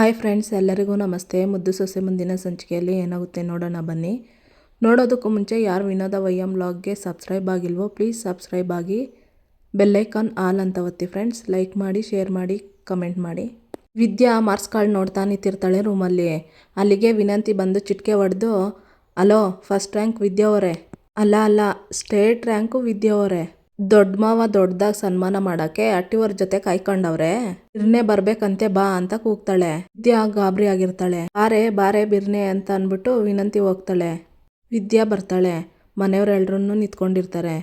Hi friends, ಎಲ್ಲರಿಗೂ ನಮಸ್ತೆ. ಮುದ್ದು ಸೊಸೆ ಮುಂದಿನ ಸಂಚಿಕೆಯಲ್ಲಿ ಏನಾಗುತ್ತೆ ನೋಡೋಣ ಬನ್ನಿ. ನೋಡೋದಕ್ಕೂ ಮುಂಚೆ ಯಾರು ವಿನೋದ ವೈಎಂ ವ್ಲಾಗ್ಗೆ ಸಬ್ಸ್ಕ್ರೈಬ್ ಆಗಿಲ್ವೋ ಪ್ಲೀಸ್ ಸಬ್ಸ್ಕ್ರೈಬ್ ಆಗಿ, ಬೆಲ್ಲೈಕಾನ್ ಆಲ್ ಅಂತ ಒತ್ತಿ ಫ್ರೆಂಡ್ಸ್. ಲೈಕ್ ಮಾಡಿ, ಶೇರ್ ಮಾಡಿ, ಕಮೆಂಟ್ ಮಾಡಿ. ವಿದ್ಯಾ ಮಾರ್ಕ್ಸ್ ಕಾರ್ಡ್ ನೋಡ್ತಾ ನಿಂತಿರ್ತಾಳೆ ರೂಮಲ್ಲಿ. ಅಲ್ಲಿಗೆ ವಿನಂತಿ ಬಂದು ಚಿಟಿಕೆ ಹೊಡೆದು, ಅಲೋ ಫಸ್ಟ್ ರ್ಯಾಂಕ್ ವಿದ್ಯಾ ಅವರೇ. ಅಲ್ಲ ಸ್ಟೇಟ್ ರ್ಯಾಂಕು ವಿದ್ಯಾ ಅವರೇ. ದೊಡ್ಡ ಮಾವ ದೊಡ್ಡದಾಗಿ ಸನ್ಮಾನ ಮಾಡೋಕ್ಕೆ ಅಟ್ಟಿವರ್ ಜೊತೆ ಕಾಯ್ಕೊಂಡವ್ರೆ. ಬಿರ್ನೆ ಬರ್ಬೇಕಂತೆ ಬಾ ಅಂತ ಕೂಗ್ತಾಳೆ. ವಿದ್ಯಾ ಗಾಬರಿ ಆಗಿರ್ತಾಳೆ. ಬಾರೆ ಬಿರ್ನೆ ಅಂತ ಅಂದ್ಬಿಟ್ಟು ವಿನಂತಿ ಹೋಗ್ತಾಳೆ. ವಿದ್ಯಾ ಬರ್ತಾಳೆ. ಮನೆಯವರೆಲ್ಲರೂ ನಿಂತ್ಕೊಂಡಿರ್ತಾರೆ.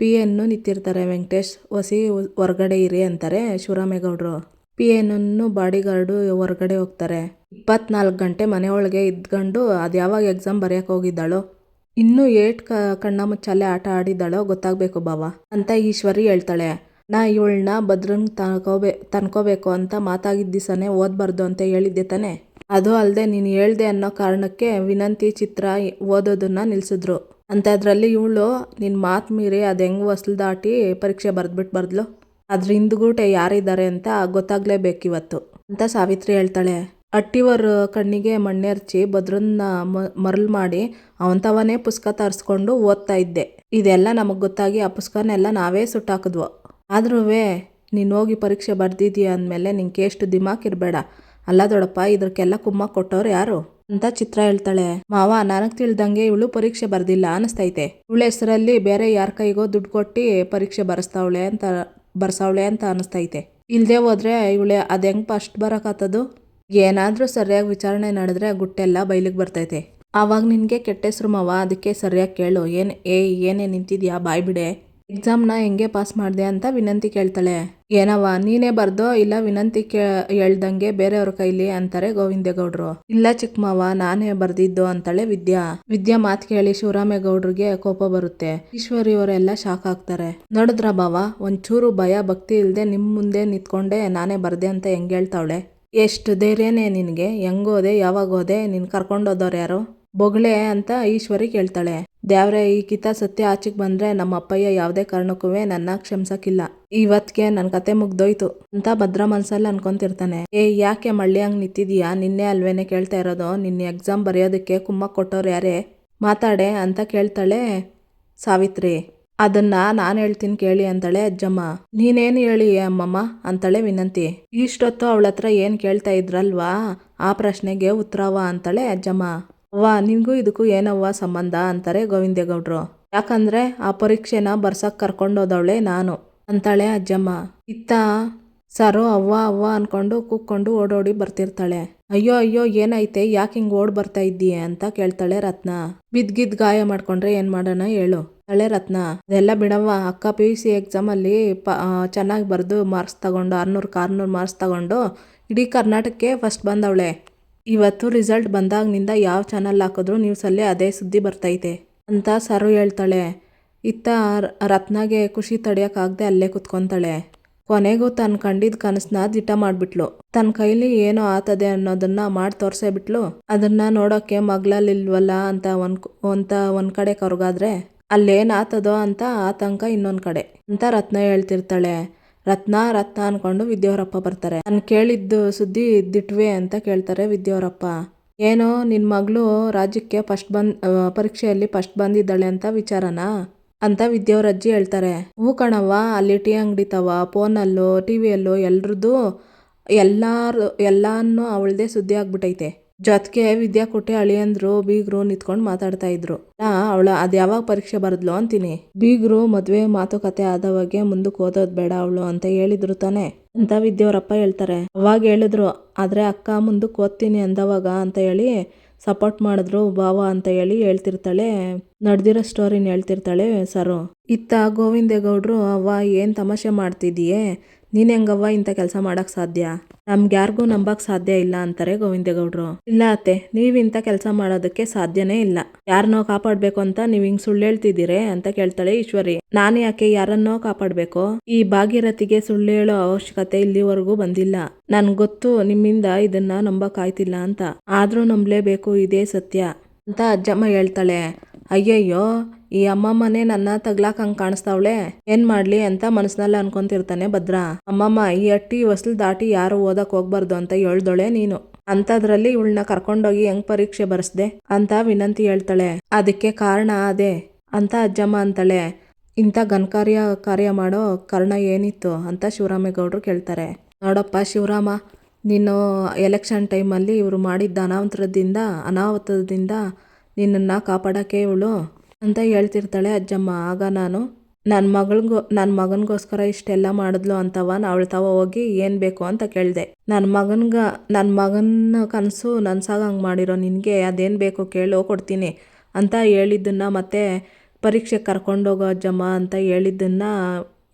PNನು ನಿಂತಿರ್ತಾರೆ. ವೆಂಕಟೇಶ್ ಹೊಸಿ ಹೊರಗಡೆ ಇರಿ ಅಂತಾರೆ ಶಿವರಾಮೇಗೌಡರು. PNನು ಬಾಡಿಗಾರ್ಡು ಹೊರಗಡೆ ಹೋಗ್ತಾರೆ. 24 ಗಂಟೆ ಮನೆಯೊಳಗೆ ಇದ್ಕೊಂಡು ಅದ್ಯಾವಾಗ ಎಕ್ಸಾಮ್ ಬರೆಯೋಕೆ ಹೋಗಿದ್ದಾಳೋ, ಇನ್ನೂ ಕಣ್ಣ ಮುಚ್ಚಾಲೆ ಆಟ ಆಡಿದ್ದಾಳೋ ಗೊತ್ತಾಗಬೇಕು ಬಾವ ಅಂತ ಈಶ್ವರಿ ಹೇಳ್ತಾಳೆ. ನಾ ಇವಳನ್ನ ಭದ್ರನ್ ತನ್ಕೋಬೇಕು ಅಂತ ಮಾತಾಗಿದ್ದ ದಿವಸನೇ ಓದಬಾರ್ದು ಅಂತ ಹೇಳಿದ್ದೆ ತಾನೆ. ಅದು ಅಲ್ಲದೆ ನೀನು ಹೇಳ್ದೆ ಅನ್ನೋ ಕಾರಣಕ್ಕೆ ವಿನಂತಿ ಚಿತ್ರ ಓದೋದನ್ನ ನಿಲ್ಲಿಸಿದ್ರು. ಅಂಥದ್ರಲ್ಲಿ ಇವಳು ನಿನ್ನ ಮಾತು ಮೀರಿ ಅದು ಹೆಂಗೆ ಹೊಸ್ಲು ದಾಟಿ ಪರೀಕ್ಷೆ ಬರೆದ್ಬಿಟ್ಟು ಅದ್ರ ಹಿಂದುಗೂಟೆ ಯಾರಿದ್ದಾರೆ ಅಂತ ಗೊತ್ತಾಗ್ಲೇಬೇಕಿವತ್ತು ಅಂತ ಸಾವಿತ್ರಿ ಹೇಳ್ತಾಳೆ. ಅಟ್ಟಿವರ್ ಕಣ್ಣಿಗೆ ಮಣ್ಣೆರ್ಚಿ ಭದ್ರನ್ನ ಮರಳು ಮಾಡಿ ಅವಂತವನೇ ಪುಸ್ತಕ ತರಿಸ್ಕೊಂಡು ಓದ್ತಾ ಇದ್ದೆ. ಇದೆಲ್ಲ ನಮಗೆ ಗೊತ್ತಾಗಿ ಆ ಪುಸ್ತಕನೆಲ್ಲ ನಾವೇ ಸುಟ್ಟಾಕಿದ್ವು. ಆದ್ರೂ ನೀನು ಹೋಗಿ ಪರೀಕ್ಷೆ ಬರ್ದಿದ್ದೀಯ ಅಂದಮೇಲೆ ನಿಂಗೆ ಎಷ್ಟು ದಿಮಾಕ್ ಇರಬೇಡ. ಅಲ್ಲ ದೊಡ್ಡಪ್ಪ, ಇದಕ್ಕೆಲ್ಲ ಕುಮ್ಮ ಕೊಟ್ಟವ್ರು ಯಾರು ಅಂತ ಚಿತ್ರ ಹೇಳ್ತಾಳೆ. ಮಾವ, ನನಗೆ ತಿಳ್ದಂಗೆ ಇವಳು ಪರೀಕ್ಷೆ ಬರ್ದಿಲ್ಲ ಅನಿಸ್ತೈತೆ. ಇವಳ ಹೆಸರಲ್ಲಿ ಬೇರೆ ಯಾರ ಕೈಗೋ ದುಡ್ಡು ಕೊಟ್ಟು ಪರೀಕ್ಷೆ ಬರ್ಸವಳೆ ಅಂತ ಅನಿಸ್ತೈತೆ. ಇಲ್ಲದೆ ಹೋದ್ರೆ ಇವಳೆ ಅದು ಹೆಂಗೆ ಫಸ್ಟ್ ಬರೋಕ್ಕಾಗ್ತದು? ಏನಾದರೂ ಸರಿಯಾಗಿ ವಿಚಾರಣೆ ನಡೆದ್ರೆ ಗುಟ್ಟೆಲ್ಲ ಬಯಲಿಗೆ ಬರ್ತೈತೆ. ಆವಾಗ ನಿನಗೆ ಕೆಟ್ಟ ಹೆಸ್ರು ಮಾವ, ಅದಕ್ಕೆ ಸರಿಯಾಗಿ ಕೇಳು. ಏನೇ ನಿಂತಿದ್ಯಾ, ಬಾಯ್ ಬಿಡೆ. ಎಕ್ಸಾಮ್ನ ಹೆಂಗೆ ಪಾಸ್ ಮಾಡಿದೆ ಅಂತ ವಿನಂತಿ ಕೇಳ್ತಾಳೆ. ಏನವ್ವ, ನೀನೇ ಬರ್ದೋ ಇಲ್ಲ ವಿನಂತಿ ಹೇಳ್ದಂಗೆ ಬೇರೆಯವ್ರ ಕೈಲಿ ಅಂತಾರೆ ಗೋವಿಂದೇಗೌಡರು. ಇಲ್ಲ ಚಿಕ್ಕ ಮಾವ, ನಾನೇ ಬರ್ದಿದ್ದು ಅಂತಾಳೆ ವಿದ್ಯಾ ಮಾತು ಕೇಳಿ ಶಿವರಾಮೇಗೌಡ್ರಿಗೆ ಕೋಪ ಬರುತ್ತೆ. ಈಶ್ವರಿ ಅವರೆಲ್ಲ ಶಾಕ್ ಆಗ್ತಾರೆ. ನೋಡಿದ್ರ ಬಾವ, ಒಂಚೂರು ಭಯ ಭಕ್ತಿ ಇಲ್ಲದೆ ನಿಮ್ಮ ಮುಂದೆ ನಿಂತ್ಕೊಂಡೆ ನಾನೇ ಬರ್ದೆ ಅಂತ ಹೆಂಗೆ ಹೇಳ್ತಾವಳೆ. ಎಷ್ಟು ಧೈರ್ಯನೇ ನಿನಗೆ? ಹೆಂಗೋದೆ, ಯಾವಾಗ ಹೋದೆ, ನೀನು ಕರ್ಕೊಂಡೋದವ್ರು ಯಾರು? ಬೊಗಳೆ ಅಂತ ಈಶ್ವರಿ ಕೇಳ್ತಾಳೆ. ದ್ಯಾವ್ರೆ, ಈ ಕಿತ ಸತ್ಯ ಆಚೆಗೆ ಬಂದ್ರೆ ನಮ್ಮ ಅಪ್ಪಯ್ಯ ಯಾವುದೇ ಕಾರಣಕ್ಕೂ ನನ್ನ ಕ್ಷಮಿಸಕ್ಕಿಲ್ಲ. ಇವತ್ತಿಗೆ ನನ್ನ ಕತೆ ಮುಗ್ದೋಯ್ತು ಅಂತ ಭದ್ರ ಮನ್ಸಲ್ಲಿ ಅನ್ಕೊಂತಿರ್ತಾನೆ. ಯಾಕೆ ಮಳ್ಳಿ ಹಂಗೆ ನಿಂತಿದೀಯಾ? ನಿನ್ನೆ ಅಲ್ವೇನೆ ಕೇಳ್ತಾ ಇರೋದು. ನಿನ್ನೆ ಎಕ್ಸಾಮ್ ಬರೆಯೋದಕ್ಕೆ ಕುಮ್ಮಕ್ ಕೊಟ್ಟವ್ರು ಯಾರೇ? ಮಾತಾಡೆ ಅಂತ ಕೇಳ್ತಾಳೆ ಸಾವಿತ್ರಿ. ಅದನ್ನ ನಾನು ಹೇಳ್ತೀನಿ ಕೇಳಿ ಅಂತಾಳೆ ಅಜ್ಜಮ್ಮ. ನೀನೇನು ಹೇಳಿ ಅಮ್ಮಮ್ಮ ಅಂತಾಳೆ ವಿನಂತಿ. ಇಷ್ಟೊತ್ತು ಅವಳ ಹತ್ರ ಏನು ಕೇಳ್ತಾ ಇದ್ರಲ್ವಾ, ಆ ಪ್ರಶ್ನೆಗೆ ಉತ್ತರವ ಅಂತಾಳೆ ಅಜ್ಜಮ್ಮ. ಅವ್ವ, ನಿನಗೂ ಇದಕ್ಕೂ ಏನವ್ವ ಸಂಬಂಧ ಅಂತಾರೆ ಗೋವಿಂದೇಗೌಡರು. ಯಾಕಂದ್ರೆ ಆ ಪರೀಕ್ಷೆನ ಬರ್ಸಕ್ ಕರ್ಕೊಂಡೋದವಳೆ ನಾನು ಅಂತಾಳೆ ಅಜ್ಜಮ್ಮ. ಇತ್ತ ಸರೋ ಅವ್ವ ಅನ್ಕೊಂಡು ಕೂಕ್ಕೊಂಡು ಓಡೋಡಿ ಬರ್ತಿರ್ತಾಳೆ. ಅಯ್ಯೋ ಏನಾಯ್ತೆ, ಯಾಕೆ ಹಿಂಗೆ ಓಡ್ ಬರ್ತಾ ಇದ್ದೀಯ ಅಂತ ಕೇಳ್ತಾಳೆ ರತ್ನ. ಬಿದ್ಗಿದ್ ಗಾಯ ಮಾಡ್ಕೊಂಡ್ರೆ ಏನು ಮಾಡೋಣ ಹೇಳು ತಾಳೆ ರತ್ನ. ಅದೆಲ್ಲ ಬಿಡವ್ವ, ಅಕ್ಕ PUC ಎಕ್ಸಾಮಲ್ಲಿ ಚೆನ್ನಾಗಿ ಬರೆದು ಮಾರ್ಕ್ಸ್ ತಗೊಂಡು 600 ಮಾರ್ಕ್ಸ್ ತಗೊಂಡು ಇಡೀ ಕರ್ನಾಟಕಕ್ಕೆ ಫಸ್ಟ್ ಬಂದವಳೆ. ಇವತ್ತು ರಿಸಲ್ಟ್ ಬಂದಾಗಿನಿಂದ ಯಾವ ಚಾನಲ್ ಹಾಕಿದ್ರು ನ್ಯೂಸಲ್ಲಿ ಅದೇ ಸುದ್ದಿ ಬರ್ತೈತೆ ಅಂತ ಸರು ಹೇಳ್ತಾಳೆ. ಇತ್ತ ರತ್ನಾಗೆ ಖುಷಿ ತಡೆಯೋಕ್ಕಾಗದೆ ಅಲ್ಲೇ ಕುತ್ಕೊಂತಾಳೆ. ಕೊನೆಗೂ ತನ್ನ ಕಂಡಿದ್ದ ಕನಸನ್ನ ದಿಟ ಮಾಡಿಬಿಟ್ಲು. ತನ್ನ ಕೈಲಿ ಏನೋ ಆತದೆ ಅನ್ನೋದನ್ನ ಮಾಡಿ ತೋರ್ಸೇ ಬಿಟ್ಲು. ಅದನ್ನ ನೋಡೋಕ್ಕೆ ಮಗ್ಲಲ್ಲಿಲ್ವಲ್ಲ ಅಂತ ಒಂದ್ ಕಡೆ ಕರ್ಗಾದ್ರೆ ಅಲ್ಲೇನು ಆತದೋ ಅಂತ ಆತಂಕ ಇನ್ನೊಂದು ಕಡೆ ಅಂತ ರತ್ನ ಹೇಳ್ತಿರ್ತಾಳೆ. ರತ್ನ ಅನ್ಕೊಂಡು ವಿದ್ಯಾವರಪ್ಪ ಬರ್ತಾರೆ. ನಾನು ಕೇಳಿದ್ದು ಸುದ್ದಿ ದಿಟ್ವೆ ಅಂತ ಕೇಳ್ತಾರೆ ವಿದ್ಯಾವರಪ್ಪ. ಏನೋ ನಿನ್ನ ಮಗಳು ರಾಜ್ಯಕ್ಕೆ ಪರೀಕ್ಷೆಯಲ್ಲಿ ಫಸ್ಟ್ ಬಂದಿದ್ದಾಳೆ ಅಂತ ವಿಚಾರನಾ ಅಂತ ವಿದ್ಯಾವರಜ್ಜಿ ಹೇಳ್ತಾರೆ. ಹೂ ಕಣವ್ವ, ಅಲ್ಲಿ ಟೀ ಅಂಗಡಿ ತವ, ಫೋನಲ್ಲೂ ಟಿವಿಯಲ್ಲೂ ಎಲ್ರದ್ದು ಎಲ್ಲಾನು ಅವಳದೇ ಸುದ್ದಿ ಆಗ್ಬಿಟ್ಟೈತೆ. ಜೊತೆಗೆ ವಿದ್ಯಾ ಕೊಟ್ಟೆ ಅಳಿಯಂದ್ರು ಬೀಗರು ನಿಂತ್ಕೊಂಡು ಮಾತಾಡ್ತಾ ಇದ್ರು. ಅವಳ ಅದು ಯಾವಾಗ ಪರೀಕ್ಷೆ ಬರೆದ್ಲು ಅಂತೀನಿ. ಬೀಗರು ಮದುವೆ ಮಾತುಕತೆ ಆದವಾಗೆ ಮುಂದಕ್ಕೆ ಓದೋದು ಬೇಡ ಅವಳು ಅಂತ ಹೇಳಿದ್ರು ತಾನೆ ಅಂತ ವಿದ್ಯಾವರಪ್ಪ ಹೇಳ್ತಾರೆ. ಅವಾಗ ಹೇಳಿದ್ರು, ಆದ್ರೆ ಅಕ್ಕ ಮುಂದಕ್ಕೆ ಓದ್ತೀನಿ ಅಂದವಾಗ ಅಂತ ಹೇಳಿ ಸಪೋರ್ಟ್ ಮಾಡಿದ್ರು ಬಾವ ಅಂತ ಹೇಳಿ ಹೇಳ್ತಿರ್ತಾಳೆ. ನಡೆದಿರೋ ಸ್ಟೋರಿನ ಹೇಳ್ತಿರ್ತಾಳೆ ಸರು. ಇತ್ತ ಗೋವಿಂದೇಗೌಡರು, ಅವ್ವ ಏನು ತಮಾಷೆ ಮಾಡ್ತಿದೀಯೇ, ನೀನು ಹೆಂಗವ್ವ ಇಂಥ ಕೆಲಸ ಮಾಡೋಕ್ಕೆ ಸಾಧ್ಯ? ನಮ್ಗೆ ಯಾರಿಗೂ ನಂಬಕ್ಕೆ ಸಾಧ್ಯ ಇಲ್ಲ ಅಂತಾರೆ ಗೋವಿಂದೇಗೌಡರು. ಇಲ್ಲ ಅತ್ತೆ, ನೀವು ಇಂಥ ಕೆಲಸ ಮಾಡೋದಕ್ಕೆ ಸಾಧ್ಯನೇ ಇಲ್ಲ. ಯಾರನ್ನೋ ಕಾಪಾಡಬೇಕು ಅಂತ ನೀವು ಹಿಂಗೆ ಸುಳ್ಳು ಹೇಳ್ತಿದ್ದೀರೇ ಅಂತ ಕೇಳ್ತಾಳೆ ಈಶ್ವರಿ. ನಾನು ಯಾಕೆ ಯಾರನ್ನೋ ಕಾಪಾಡಬೇಕು? ಈ ಭಾಗೀರಥಿಗೆ ಸುಳ್ಳು ಹೇಳೋ ಅವಶ್ಯಕತೆ ಇಲ್ಲಿವರೆಗೂ ಬಂದಿಲ್ಲ. ನನ್ಗೆ ಗೊತ್ತು ನಿಮ್ಮಿಂದ ಇದನ್ನ ನಂಬಕ್ಕಾಯ್ತಿಲ್ಲ ಅಂತ, ಆದರೂ ನಂಬಲೇಬೇಕು, ಇದೇ ಸತ್ಯ ಅಂತ ಅಜ್ಜಮ್ಮ ಹೇಳ್ತಾಳೆ. ಅಯ್ಯಯ್ಯೋ, ಈ ಅಮ್ಮಮ್ಮನೇ ನನ್ನ ತಗ್ಲಾಕ್ ಹಂಗೆ ಕಾಣಿಸ್ತಾವಳೆ, ಏನ್ ಮಾಡ್ಲಿ ಅಂತ ಮನಸ್ಸಿನಲ್ಲಿ ಅನ್ಕೊಂತಿರ್ತಾನೆ ಭದ್ರ. ಅಮ್ಮಮ್ಮ, ಈ ಅಟ್ಟಿ ಹೊಸಲು ದಾಟಿ ಯಾರು ಓದಕ್ ಹೋಗ್ಬಾರ್ದು ಅಂತ ಹೇಳ್ದೋಳೆ ನೀನು ಅಂಥದ್ರಲ್ಲಿ ಇವಳನ್ನ ಕರ್ಕೊಂಡೋಗಿ ಹೆಂಗ್ ಪರೀಕ್ಷೆ ಬರ್ಸ್ದೆ ಅಂತ ವಿನಂತಿ ಹೇಳ್ತಾಳೆ. ಅದಕ್ಕೆ ಕಾರಣ ಅದೇ ಅಂತ ಅಜ್ಜಮ್ಮ ಅಂತಾಳೆ. ಇಂಥ ಕಾರ್ಯ ಮಾಡೋ ಕಾರಣ ಏನಿತ್ತು ಅಂತ ಶಿವರಾಮೇಗೌಡರು ಕೇಳ್ತಾರೆ. ನೋಡಪ್ಪ ಶಿವರಾಮ, ನೀನು ಎಲೆಕ್ಷನ್ ಟೈಮಲ್ಲಿ ಇವರು ಮಾಡಿದ್ದ ಅನಾಹುತದಿಂದ ನಿನ್ನನ್ನು ಕಾಪಾಡೋಕ್ಕೆ ಇವಳು ಅಂತ ಹೇಳ್ತಿರ್ತಾಳೆ ಅಜ್ಜಮ್ಮ. ಆಗ ನಾನು ನನ್ನ ಮಗನಿಗೋಸ್ಕರ ಇಷ್ಟೆಲ್ಲ ಮಾಡಿದ್ಲು ಅಂತವ ಅವಳು ಹೋಗಿ ಏನು ಬೇಕು ಅಂತ ಕೇಳಿದೆ. ನನ್ನ ಮಗನ ಕನಸು ನನ್ಸಾಗಂಗೆ ಮಾಡಿರೋ ನಿನಗೆ ಅದೇನು ಬೇಕು ಕೇಳು ಕೊಡ್ತೀನಿ ಅಂತ ಹೇಳಿದ್ದನ್ನು ಮತ್ತೆ ಪರೀಕ್ಷೆಗೆ ಕರ್ಕೊಂಡೋಗೋ ಅಜ್ಜಮ್ಮ ಅಂತ ಹೇಳಿದ್ದನ್ನ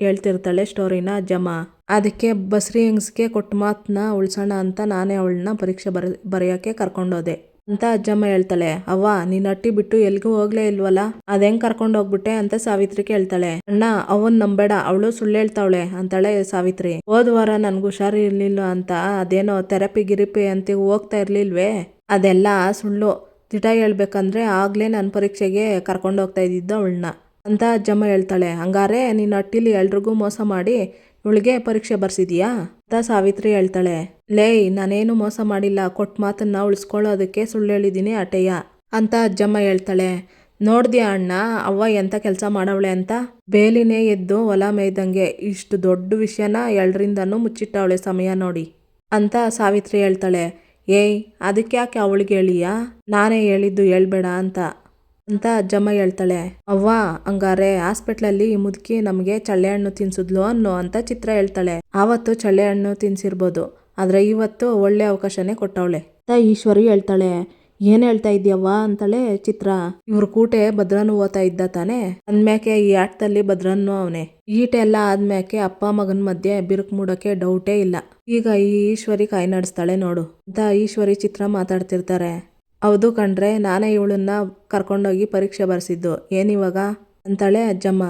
ಹೇಳ್ತಿರ್ತಾಳೆ ಸ್ಟೋರಿನ ಅಜ್ಜಮ್ಮ. ಅದಕ್ಕೆ ಬಸ್ರಿ ಹೆಂಗ್ಸ್ಗೆ ಕೊಟ್ಟ ಮಾತನ್ನ ಉಳ್ಸೋಣ ಅಂತ ನಾನೇ ಅವಳನ್ನ ಪರೀಕ್ಷೆ ಬರೆಯೋಕ್ಕೆ ಕರ್ಕೊಂಡೋದೆ ಅಂತ ಅಜ್ಜಮ್ಮ ಹೇಳ್ತಾಳೆ. ಅವ್ವ ನೀನು ಅಟ್ಟಿ ಬಿಟ್ಟು ಎಲ್ಗೂ ಹೋಗ್ಲೇ ಇಲ್ವಲ್ಲ, ಅದೆಂಗೆ ಕರ್ಕೊಂಡೋಗ್ಬಿಟ್ಟೆ ಅಂತ ಸಾವಿತ್ರಿ ಕೇಳ್ತಾಳೆ. ಅಣ್ಣ ಅವನ್ ನಂಬೇಡ, ಅವಳು ಸುಳ್ಳು ಹೇಳ್ತಾವಳೆ ಅಂತಾಳೆ ಸಾವಿತ್ರಿ. ಹೋದ ವಾರ ನನ್ಗೆ ಹುಷಾರಿರ್ಲಿಲ್ಲ ಅಂತ ಅದೇನೋ ಗಿರಿಪಿ ಅಂತ ಹೋಗ್ತಾ ಇರ್ಲಿಲ್ವೇ, ಅದೆಲ್ಲ ಸುಳ್ಳು. ದಿಟ ಹೇಳ್ಬೇಕಂದ್ರೆ ಆಗ್ಲೇ ನನ್ನ ಪರೀಕ್ಷೆಗೆ ಕರ್ಕೊಂಡೋಗ್ತಾ ಇದ್ದಿದ್ದು ಅವಳನ್ನ ಅಂತ ಅಜ್ಜಮ್ಮ ಹೇಳ್ತಾಳೆ. ಹಂಗಾರೆ ನೀನು ಅಟ್ಟಿಲಿ ಎಲ್ರಿಗೂ ಮೋಸ ಮಾಡಿ ಇವಳಿಗೆ ಪರೀಕ್ಷೆ ಬರ್ಸಿದೀಯಾ ಅಂತ ಸಾವಿತ್ರಿ ಹೇಳ್ತಾಳೆ. ನಾನೇನು ಮೋಸ ಮಾಡಿಲ್ಲ, ಕೊಟ್ಟ ಮಾತನ್ನ ಉಳಿಸ್ಕೊಳ್ಳೋದಕ್ಕೆ ಸುಳ್ಳು ಹೇಳಿದ್ದೀನಿ ಅಟಯ್ಯ ಅಂತ ಅಜ್ಜಮ್ಮ ಹೇಳ್ತಾಳೆ. ನೋಡ್ದ್ಯಾ ಅಣ್ಣ ಅವ್ವ ಎಂತ ಕೆಲಸ ಮಾಡವಳೆ ಅಂತ, ಬೇಲಿನೇ ಎದ್ದು ಹೊಲ ಮೇಯ್ದಂಗೆ ಇಷ್ಟು ದೊಡ್ಡ ವಿಷಯನ ಎಲ್ಲರಿಂದನೂ ಮುಚ್ಚಿಟ್ಟವಳೆ ಸಮಯ ನೋಡಿ ಅಂತ ಸಾವಿತ್ರಿ ಹೇಳ್ತಾಳೆ. ಅದಕ್ಕೆ ಯಾಕೆ ಅವಳಿಗೆ ಹೇಳಿಯಾ, ನಾನೇ ಹೇಳಿದ್ದು ಹೇಳ್ಬೇಡ ಅಂತ ಅಜ್ಜಮ್ಮ ಹೇಳ್ತಾಳೆ. ಅವ್ವ ಹಂಗಾರೆ ಹಾಸ್ಪಿಟ್ಲಲ್ಲಿ ಈ ಮುದುಕಿ ನಮಗೆ ಚಳ್ಳೆ ಹಣ್ಣು ತಿನ್ಸಿದ್ಲು ಅನ್ನೋ ಅಂತ ಚಿತ್ರ ಹೇಳ್ತಾಳೆ. ಆವತ್ತು ಚಳ್ಳೆ ಹಣ್ಣು ತಿನ್ಸಿರ್ಬೋದು, ಆದ್ರೆ ಇವತ್ತು ಒಳ್ಳೆ ಅವಕಾಶನೇ ಕೊಟ್ಟವಳೆ ಅಂತ ಈಶ್ವರಿ ಹೇಳ್ತಾಳೆ. ಏನ್ ಹೇಳ್ತಾ ಇದ್ಯವ್ವ ಅಂತಾಳೆ ಚಿತ್ರ. ಇವ್ರ ಕೂಟೆ ಭದ್ರನು ಓದ್ತಾ ಇದ್ದ ತಾನೆ, ಅಂದ್ಮ್ಯಾಕೆ ಈ ಆಟದಲ್ಲಿ ಭದ್ರನ್ನು ಅವನೇ. ಈಟೆಲ್ಲ ಆದ್ಮ್ಯಾಕೆ ಅಪ್ಪ ಮಗನ ಮಧ್ಯೆ ಬಿರುಕು ಮೂಡೋಕೆ ಡೌಟೇ ಇಲ್ಲ. ಈಗ ಈ ಈಶ್ವರಿ ಕಾಯಿ ನಡೆಸ್ತಾಳೆ ನೋಡು ಅಂತ ಈಶ್ವರಿ ಚಿತ್ರ ಮಾತಾಡ್ತಿರ್ತಾರೆ. ಹೌದು ಕಣ್ರೆ, ನಾನೇ ಇವಳನ್ನ ಕರ್ಕೊಂಡೋಗಿ ಪರೀಕ್ಷೆ ಬರ್ಸಿದ್ದು, ಏನಿವಾಗ ಅಂತಾಳೆ ಅಜ್ಜಮ್ಮ.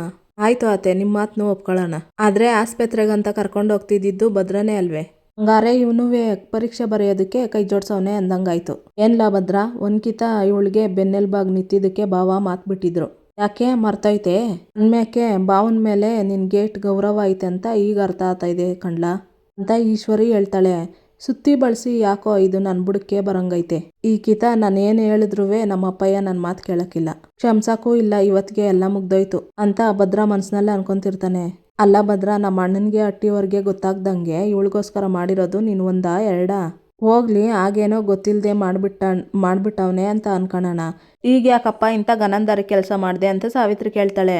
ಆಯ್ತು ಆತೆ, ನಿಮ್ಮ ಮಾತನ್ನು ಒಪ್ಕೊಳ್ಳೋಣ, ಆದ್ರೆ ಆಸ್ಪತ್ರೆಗಂತ ಕರ್ಕೊಂಡೋಗ್ತಿದ್ದು ಭದ್ರನೇ ಅಲ್ವೇ, ಹಂಗಾರೆ ಇವನುವೇ ಪರೀಕ್ಷೆ ಬರೆಯೋದಕ್ಕೆ ಕೈ ಜೋಡ್ಸವನೆ ಅಂದಂಗಾಯ್ತು. ಏನ್ಲ ಭದ್ರ, ಒಂದ್ಕಿತ ಇವಳಿಗೆ ಬೆನ್ನೆಲ್ಬಾಗ್ ನಿಂತಿದ್ದಕ್ಕೆ ಭಾವ ಮಾತ್ ಬಿಟ್ಟಿದ್ರು, ಯಾಕೆ ಮರ್ತೈತೆ ಅಂದ್ಮ್ಯಾಕೆ ಬಾವನ ಮೇಲೆ ನಿನ್ ಗೇಟ್ ಗೌರವ ಐತೆ ಅಂತ ಈಗ ಅರ್ಥ ಆಗ್ತಾ ಇದೆ ಕಣ್ಲಾ ಅಂತ ಈಶ್ವರಿ ಹೇಳ್ತಾಳೆ. ಸುತ್ತಿ ಬಳಸಿ ಯಾಕೋ ಇದು ನನ್ನ ಬುಡಕ್ಕೆ ಬರಂಗೈತೆ, ಈ ಕಿತ ನಾನು ಏನು ಹೇಳಿದ್ರುವೆ ನಮ್ಮ ಅಪ್ಪಯ್ಯ ನನ್ನ ಮಾತು ಕೇಳಕ್ಕಿಲ್ಲ, ಕ್ಷಮ್ಸಕ್ಕೂ ಇಲ್ಲ, ಇವತ್ತಿಗೆ ಎಲ್ಲ ಮುಗ್ದೋಯ್ತು ಅಂತ ಭದ್ರ ಮನ್ಸಿನಲ್ಲೇ ಅನ್ಕೊಂತಿರ್ತಾನೆ. ಅಲ್ಲ ಭದ್ರ, ನಮ್ಮ ಅಣ್ಣನಿಗೆ ಅಟ್ಟಿವರ್ಗೆ ಗೊತ್ತಾಗ್ದಂಗೆ ಇವಳಿಗೋಸ್ಕರ ಮಾಡಿರೋದು ನೀನು ಎರಡಾ? ಹೋಗ್ಲಿ, ಆಗೇನೋ ಗೊತ್ತಿಲ್ಲದೆ ಮಾಡ್ಬಿಟ್ಟವನೆ ಅಂತ ಅನ್ಕೊಳ್ಳೋಣ, ಈಗ ಯಾಕಪ್ಪ ಇಂಥ ಗನಂದಾರಿ ಕೆಲಸ ಮಾಡಿದೆ ಅಂತ ಸಾವಿತ್ರಿ ಕೇಳ್ತಾಳೆ.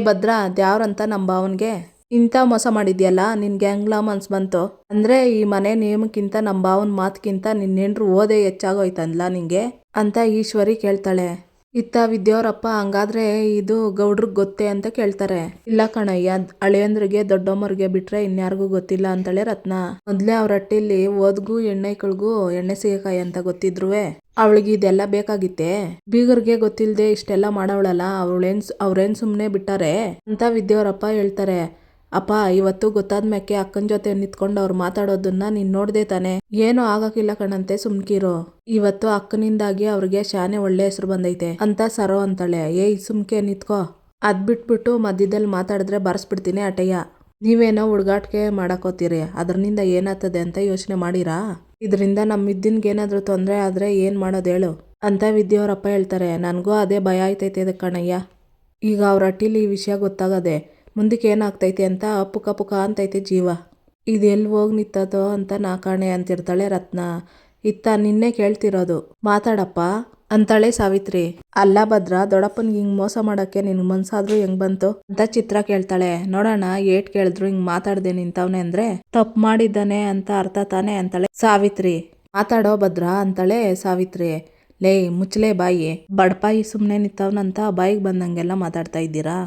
ಭದ್ರ, ಅದ್ಯಾವ್ರಂತ ನಮ್ಮ ಭಾವನ್ಗೆ ಇಂಥ ಮೋಸ ಮಾಡಿದ್ಯಲ್ಲ, ನಿನ್ಗೆ ಹೆಂಗ್ಲ ಮನ್ಸು ಬಂತು? ಅಂದ್ರೆ ಈ ಮನೆ ನಿಯಮಕ್ಕಿಂತ ನಮ್ಮ ಭಾವನ ಮಾತ್ಕಿಂತ ನಿನ್ನೇನ್ರು ಓದೇ ಹೆಚ್ಚಾಗೋಯ್ತಂದ್ಲ ನಿಂಗೆ ಅಂತ ಈಶ್ವರಿ ಕೇಳ್ತಾಳೆ. ಇತ್ತ ವಿದ್ಯಾವರಪ್ಪ, ಹಂಗಾದ್ರೆ ಇದು ಗೌಡ್ರಿಗೆ ಗೊತ್ತೇ ಅಂತ ಕೇಳ್ತಾರೆ. ಇಲ್ಲ ಕಣಯ್ಯ, ಹಳೆಯಂದ್ರಿಗೆ ದೊಡ್ಡಮ್ಮರಿಗೆ ಬಿಟ್ರೆ ಇನ್ಯಾರಿಗೂ ಗೊತ್ತಿಲ್ಲ ಅಂತಾಳೆ ರತ್ನ. ಮೊದ್ಲೇ ಅವ್ರ ಹಟ್ಟಿಲಿ ಓದ್ಗೂ ಎಣ್ಣೆಕಳ್ಗೂ ಎಣ್ಣೆ ಸಿಗಕಾಯಿ ಅಂತ ಗೊತ್ತಿದ್ರುವೆ ಅವಳಿಗೆ ಇದೆಲ್ಲ ಬೇಕಾಗಿತ್ತೆ, ಬೀಗರ್ಗೆ ಗೊತ್ತಿಲ್ದೆ ಇಷ್ಟೆಲ್ಲ ಮಾಡವಳಲ್ಲ, ಅವ್ರೇನ್ ಸುಮ್ನೆ ಬಿಟ್ಟಾರೆ ಅಂತ ವಿದ್ಯಾವರಪ್ಪ ಹೇಳ್ತಾರೆ. ಅಪ್ಪ, ಇವತ್ತು ಗೊತ್ತಾದ್ಮ್ಯಾಕೆ ಅಕ್ಕನ ಜೊತೆ ನಿಂತ್ಕೊಂಡು ಅವ್ರು ಮಾತಾಡೋದನ್ನ ನೀನ್ ನೋಡ್ದೆ ತಾನೆ, ಏನೂ ಆಗಕ್ಕಿಲ್ಲ ಕಣಂತೆ, ಸುಮ್ಕಿರೋ. ಇವತ್ತು ಅಕ್ಕನಿಂದಾಗಿ ಅವ್ರಿಗೆ ಶಾನೆ ಒಳ್ಳೆ ಹೆಸರು ಬಂದೈತೆ ಅಂತ ಸರೋ ಅಂತಾಳೆ. ಸುಮ್ಕೆ ನಿತ್ಕೋ, ಅದ್ ಬಿಟ್ಬಿಟ್ಟು ಮಧ್ಯದಲ್ಲಿ ಮಾತಾಡಿದ್ರೆ ಬರ್ಸ್ಬಿಡ್ತೀನಿ ಅಟಯ್ಯ. ನೀವೇನೋ ಹುಡುಗಾಟಿಕೆ ಮಾಡಕೋತೀರಿ, ಅದರಿಂದ ಏನಾಗ್ತದೆ ಅಂತ ಯೋಚನೆ ಮಾಡಿರಾ? ಇದರಿಂದ ನಮ್ಮಿದ್ದಿನ್ಗೇನಾದ್ರೂ ತೊಂದರೆ ಆದ್ರೆ ಏನ್ ಮಾಡೋದು ಹೇಳು ಅಂತ ವಿದ್ಯಾವರಪ್ಪ ಹೇಳ್ತಾರೆ. ನನಗೂ ಅದೇ ಭಯ ಆಯ್ತೈತೆ ಕಣಯ್ಯ. ಈಗ ಅವ್ರ ಹಟ್ಟಿಲಿ ಈ ವಿಷಯ ಗೊತ್ತಾಗದೆ ಮುಂದಕ್ಕೆ ಏನಾಗ್ತೈತೆ ಅಂತ ಪುಕ ಅಂತೈತೆ ಜೀವ. ಇದೆಲ್ಲಿ ಹೋಗಿ ನಿಂತದೋ ಅಂತ ನಾ ಕಾಣೆ ಅಂತಿರ್ತಾಳೆ ರತ್ನ. ಇತ್ತ ನಿನ್ನೆ ಕೇಳ್ತಿರೋದು, ಮಾತಾಡಪ್ಪ ಅಂತಾಳೆ ಸಾವಿತ್ರಿ. ಅಲ್ಲ ಭದ್ರ, ದೊಡ್ಡಪ್ಪನಿಗೆ ಹಿಂಗ್ ಮೋಸ ಮಾಡಕ್ಕೆ ನಿನ್ ಮನ್ಸಾದ್ರೂ ಹೆಂಗ್ ಬಂತು ಅಂತ ಚಿತ್ರ ಕೇಳ್ತಾಳೆ. ನೋಡೋಣ, ಏಟ್ ಕೇಳಿದ್ರು ಹಿಂಗ್ ಮಾತಾಡ್ದೆ ನಿಂತವನೆ ಅಂದ್ರೆ ತಪ್ಪು ಮಾಡಿದ್ದಾನೆ ಅಂತ ಅರ್ಥ ತಾನೆ ಅಂತಾಳೆ ಸಾವಿತ್ರಿ. ಮಾತಾಡೋ ಭದ್ರ ಅಂತಾಳೆ ಸಾವಿತ್ರಿ. ಮುಚ್ಚಲೇ ಬಾಯಿ, ಬಡಪಾಯಿ ಸುಮ್ನೆ ನಿಂತವನಂತ ಬಾಯಿಗೆ ಬಂದಂಗೆಲ್ಲ ಮಾತಾಡ್ತಾ ಇದ್ದೀರಾ?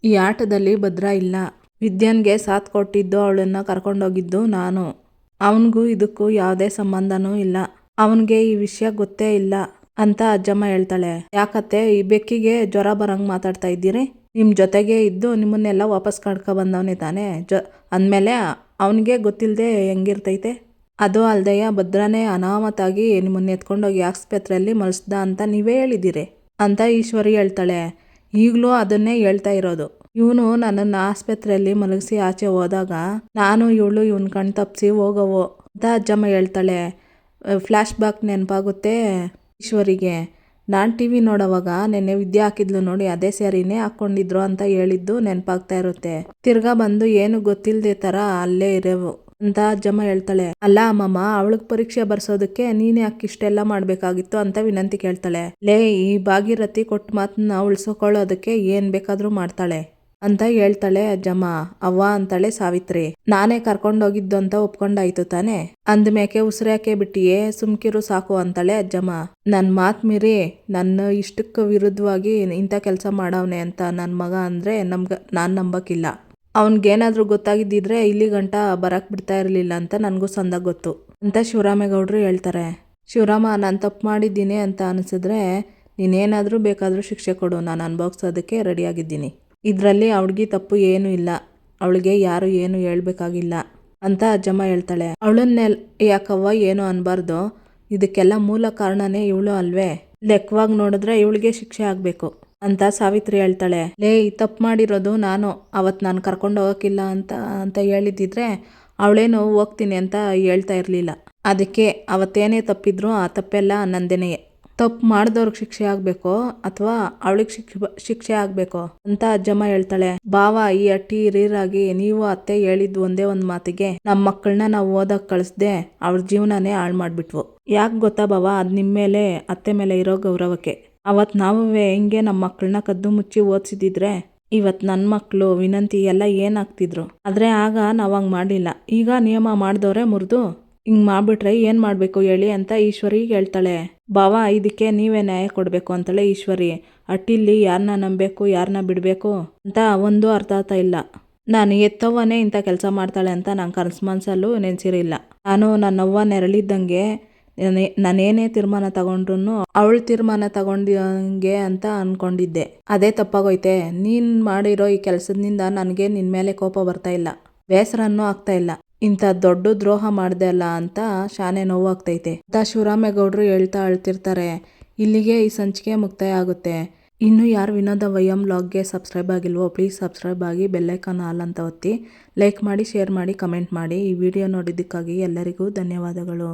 ಈ ಆಟದಲ್ಲಿ ಭದ್ರ ಇಲ್ಲ, ವಿದ್ಯಾನ್ಗೆ ಸಾಥ್ ಕೊಟ್ಟಿದ್ದು ಅವಳನ್ನ ಕರ್ಕೊಂಡೋಗಿದ್ದು ನಾನು, ಅವನಿಗೂ ಇದಕ್ಕೂ ಯಾವುದೇ ಸಂಬಂಧನೂ ಇಲ್ಲ, ಅವನಿಗೆ ಈ ವಿಷಯ ಗೊತ್ತೇ ಇಲ್ಲ ಅಂತ ಅಜ್ಜಮ್ಮ ಹೇಳ್ತಾಳೆ. ಯಾಕತ್ತೆ, ಈ ಬೆಕ್ಕಿಗೆ ಜ್ವರ ಬರಂಗ್ ಮಾತಾಡ್ತಾ ಇದ್ದೀರಿ? ನಿಮ್ ಜೊತೆಗೆ ಇದ್ದು ನಿಮ್ಮನ್ನೆಲ್ಲ ವಾಪಸ್ ಕಡ್ಕೊ ಬಂದವನೇ ತಾನೆ, ಅಂದಮೇಲೆ ಅವನಿಗೆ ಗೊತ್ತಿಲ್ಲದೆ ಹೆಂಗಿರ್ತೈತೆ? ಅದು ಅಲ್ದಯ್ಯ, ಭದ್ರನೇ ಅನಾಮತಾಗಿ ನಿಮ್ಮನ್ನ ಎತ್ಕೊಂಡೋಗಿ ಆಸ್ಪತ್ರೆಯಲ್ಲಿ ಮಲ್ಸ್ದ ಅಂತ ನೀವೇ ಹೇಳಿದ್ದೀರಿ ಅಂತ ಈಶ್ವರಿ ಹೇಳ್ತಾಳೆ. ಈಗಲೂ ಅದನ್ನೇ ಹೇಳ್ತಾ ಇರೋದು. ಇವನು ನನ್ನನ್ನು ಆಸ್ಪತ್ರೆಯಲ್ಲಿ ಮಲಗಿಸಿ ಆಚೆ ಹೋದಾಗ ನಾನು ಇವಳು ಇವನ್ ಕಣ್ ತಪ್ಪಿಸಿ ಹೋಗವೋ ಅಂತ ಅಜ್ಜಮ್ಮ ಹೇಳ್ತಾಳೆ. ಫ್ಲ್ಯಾಶ್ ಬ್ಯಾಕ್ ನೆನಪಾಗುತ್ತೆ ಈಶ್ವರಿಗೆ. ನಾನು ಟಿ ವಿ ನೋಡೋವಾಗ ನೆನ್ನೆ ವಿದ್ಯೆ ಹಾಕಿದ್ಲು ನೋಡಿ, ಅದೇ ಸ್ಯಾರಿನೇ ಹಾಕ್ಕೊಂಡಿದ್ರು ಅಂತ ಹೇಳಿದ್ದು ನೆನಪಾಗ್ತಾ ಇರುತ್ತೆ. ತಿರ್ಗಾ ಬಂದು ಏನು ಗೊತ್ತಿಲ್ಲದೆ ಥರ ಅಲ್ಲೇ ಇರೋವು ಅಂತ ಅಜ್ಜಮ್ಮ ಹೇಳ್ತಾಳೆ. ಅಲ್ಲ ಅಮ್ಮಮ್ಮ, ಅವಳಿಗೆ ಪರೀಕ್ಷೆ ಬರ್ಸೋದಕ್ಕೆ ನೀನು ಯಾಕೆ ಇಷ್ಟೆಲ್ಲ ಮಾಡಬೇಕಾಗಿತ್ತು ಅಂತ ವಿನಂತಿ ಕೇಳ್ತಾಳೆ. ಲೇ, ಈ ಭಾಗೀರಥಿ ಕೊಟ್ಟ ಮಾತನ್ನ ಉಳಿಸ್ಕೊಳ್ಳೋದಕ್ಕೆ ಏನು ಬೇಕಾದರೂ ಮಾಡ್ತಾಳೆ ಅಂತ ಹೇಳ್ತಾಳೆ ಅಜ್ಜಮ್ಮ. ಅವ್ವ ಅಂತಾಳೆ ಸಾವಿತ್ರಿ. ನಾನೇ ಕರ್ಕೊಂಡೋಗಿದ್ದು ಅಂತ ಒಪ್ಕೊಂಡಾಯ್ತು ತಾನೆ, ಅಂದ್ಮೇಕೆ ಉಸಿರಾಕೆ ಬಿಟ್ಟಿಯೇ, ಸುಮ್ಕಿರು ಸಾಕು ಅಂತಾಳೆ ಅಜ್ಜಮ್ಮ. ನನ್ನ ಮಾತು ಮೀರಿ ನನ್ನ ಇಷ್ಟಕ್ಕೆ ವಿರುದ್ಧವಾಗಿ ಇಂಥ ಕೆಲಸ ಮಾಡವನೆ ಅಂತ ನನ್ನ ಮಗ ಅಂದರೆ ನಾನು ನಂಬಕ್ಕಿಲ್ಲ. ಅವನಿಗೇನಾದ್ರೂ ಗೊತ್ತಾಗಿದ್ದಿದ್ರೆ ಇಲ್ಲಿ ಗಂಟ ಬರಕ್ಕೆ ಬಿಡ್ತಾ ಇರಲಿಲ್ಲ ಅಂತ ನನಗೂ ಸಂದಾಗ ಗೊತ್ತು ಅಂತ ಶಿವರಾಮೇಗೌಡರು ಹೇಳ್ತಾರೆ. ಶಿವರಾಮ, ನಾನು ತಪ್ಪು ಮಾಡಿದ್ದೀನಿ ಅಂತ ಅನಿಸಿದ್ರೆ ನೀನೇನಾದರೂ ಬೇಕಾದರೂ ಶಿಕ್ಷೆ ಕೊಡು, ನಾನು ಅನುಭವಿಸೋದಕ್ಕೆ ರೆಡಿಯಾಗಿದ್ದೀನಿ. ಇದರಲ್ಲಿ ಅವಳಿಗೆ ತಪ್ಪು ಏನೂ ಇಲ್ಲ, ಅವಳಿಗೆ ಯಾರು ಏನು ಹೇಳ್ಬೇಕಾಗಿಲ್ಲ ಅಂತ ಅಜ್ಜಮ್ಮ ಹೇಳ್ತಾಳೆ. ಅವಳನ್ನೇ ಯಾಕವ್ವ ಏನು ಅನ್ಬಾರ್ದು, ಇದಕ್ಕೆಲ್ಲ ಮೂಲ ಕಾರಣನೇ ಇವಳು ಅಲ್ವೇ, ಲೆಕ್ಕವಾಗಿ ನೋಡಿದ್ರೆ ಇವಳಿಗೆ ಶಿಕ್ಷೆ ಆಗಬೇಕು ಅಂತ ಸಾವಿತ್ರಿ ಹೇಳ್ತಾಳೆ. ಲೇ, ತಪ್ಪು ಮಾಡಿರೋದು ನಾನು, ಅವತ್ತು ನಾನು ಕರ್ಕೊಂಡು ಹೋಗೋಕ್ಕಿಲ್ಲ ಅಂತ ಹೇಳಿದ್ದಿದ್ರೆ ಅವಳೇನು ಹೋಗ್ತೀನಿ ಅಂತ ಹೇಳ್ತಾ ಇರಲಿಲ್ಲ. ಅದಕ್ಕೆ ಅವತ್ತೇನೇ ತಪ್ಪಿದ್ರು ಆ ತಪ್ಪೆಲ್ಲ ನಂದೇನೆಯೇ. ತಪ್ಪು ಮಾಡಿದವ್ರಿಗೆ ಶಿಕ್ಷೆ ಆಗಬೇಕೋ ಅಥವಾ ಅವಳಿಗೆ ಶಿಕ್ಷೆ ಆಗಬೇಕೋ ಅಂತ ಅಜ್ಜಮ್ಮ ಹೇಳ್ತಾಳೆ. ಬಾವ, ಈ ಅಟ್ಟಿ ಹಿರಿಯರಾಗಿ ನೀವು ಅತ್ತೆ ಹೇಳಿದ್ದು ಒಂದೇ ಒಂದು ಮಾತಿಗೆ ನಮ್ಮ ಮಕ್ಕಳನ್ನ ನಾವು ಓದಕ್ಕೆ ಕಳಿಸ್ದೆ ಅವ್ರ ಜೀವನನೇ ಹಾಳು ಮಾಡಿಬಿಟ್ವು. ಯಾಕೆ ಗೊತ್ತಾ ಬಾವ, ಅದು ನಿಮ್ಮ ಮೇಲೆ ಅತ್ತೆ ಮೇಲೆ ಇರೋ ಗೌರವಕ್ಕೆ. ಅವತ್ತು ನಾವೇ ಹಿಂಗೆ ನಮ್ಮ ಮಕ್ಕಳನ್ನ ಕದ್ದು ಮುಚ್ಚಿ ಓದಿಸಿದ್ರೆ ಇವತ್ತು ನನ್ನ ಮಕ್ಕಳು ವಿನಂತಿ ಎಲ್ಲ ಏನಾಗ್ತಿದ್ರು. ಆದರೆ ಆಗ ನಾವು ಹಂಗೆ ಮಾಡಲಿಲ್ಲ. ಈಗ ನಿಯಮ ಮಾಡಿದವ್ರೆ ಮುರಿದು ಹಿಂಗೆ ಮಾಡಿಬಿಟ್ರೆ ಏನು ಮಾಡಬೇಕು ಹೇಳಿ ಅಂತ ಈಶ್ವರಿಗೆ ಹೇಳ್ತಾಳೆ. ಬಾವ, ಇದಕ್ಕೆ ನೀವೇ ನ್ಯಾಯ ಕೊಡಬೇಕು ಅಂತಾಳೆ ಈಶ್ವರಿ. ಅಟ್ಟಿಲ್ಲಿ ಯಾರನ್ನ ನಂಬಬೇಕು ಯಾರನ್ನ ಬಿಡಬೇಕು ಅಂತ ಒಂದು ಅರ್ಥ ಇಲ್ಲ. ನಾನು ಎತ್ತವ್ವನೇ ಇಂಥ ಕೆಲಸ ಮಾಡ್ತಾಳೆ ಅಂತ ನಾನು ಕನಸು ಮನಸ್ಸಲ್ಲೂ ನೆನೆಸಿರಿಲ್ಲ. ನಾನು ನನ್ನವ್ವ ನೆರಳಿದ್ದಂಗೆ ನಾನೇನೇ ತೀರ್ಮಾನ ತಗೊಂಡ್ರು ಅವಳು ತೀರ್ಮಾನ ತಗೊಂಡಂಗೆ ಅಂತ ಅಂದ್ಕೊಂಡಿದ್ದೆ. ಅದೇ ತಪ್ಪಾಗೋಯ್ತೆ. ನೀನು ಮಾಡಿರೋ ಈ ಕೆಲಸದಿಂದ ನನಗೆ ನಿನ್ನ ಮೇಲೆ ಕೋಪ ಬರ್ತಾ ಇಲ್ಲ, ಬೇಸರನೂ ಆಗ್ತಾ ಇಲ್ಲ. ಇಂಥ ದೊಡ್ಡ ದ್ರೋಹ ಮಾಡಿದೆ ಅಲ್ಲ ಅಂತ ಶಾನೆ ನೋವಾಗ್ತೈತೆ ಅಂತ ಶಿವರಾಮೇಗೌಡರು ಹೇಳ್ತಾ ಅಳ್ತಿರ್ತಾರೆ. ಇಲ್ಲಿಗೆ ಈ ಸಂಚಿಕೆ ಮುಕ್ತಾಯ ಆಗುತ್ತೆ. ಇನ್ನೂ ಯಾರು ವಿನೋದ ವೈಎಂ ವ್ಲಾಗ್ಗೆ ಸಬ್ಸ್ಕ್ರೈಬ್ ಆಗಿಲ್ವೋ ಪ್ಲೀಸ್ ಸಬ್ಸ್ಕ್ರೈಬ್ ಆಗಿ, ಬೆಲ್ಲೈಕಾನ್ ಆಲ್ ಅಂತ ಒತ್ತಿ, ಲೈಕ್ ಮಾಡಿ, ಶೇರ್ ಮಾಡಿ, ಕಮೆಂಟ್ ಮಾಡಿ. ಈ ವಿಡಿಯೋ ನೋಡಿದ್ದಕ್ಕಾಗಿ ಎಲ್ಲರಿಗೂ ಧನ್ಯವಾದಗಳು.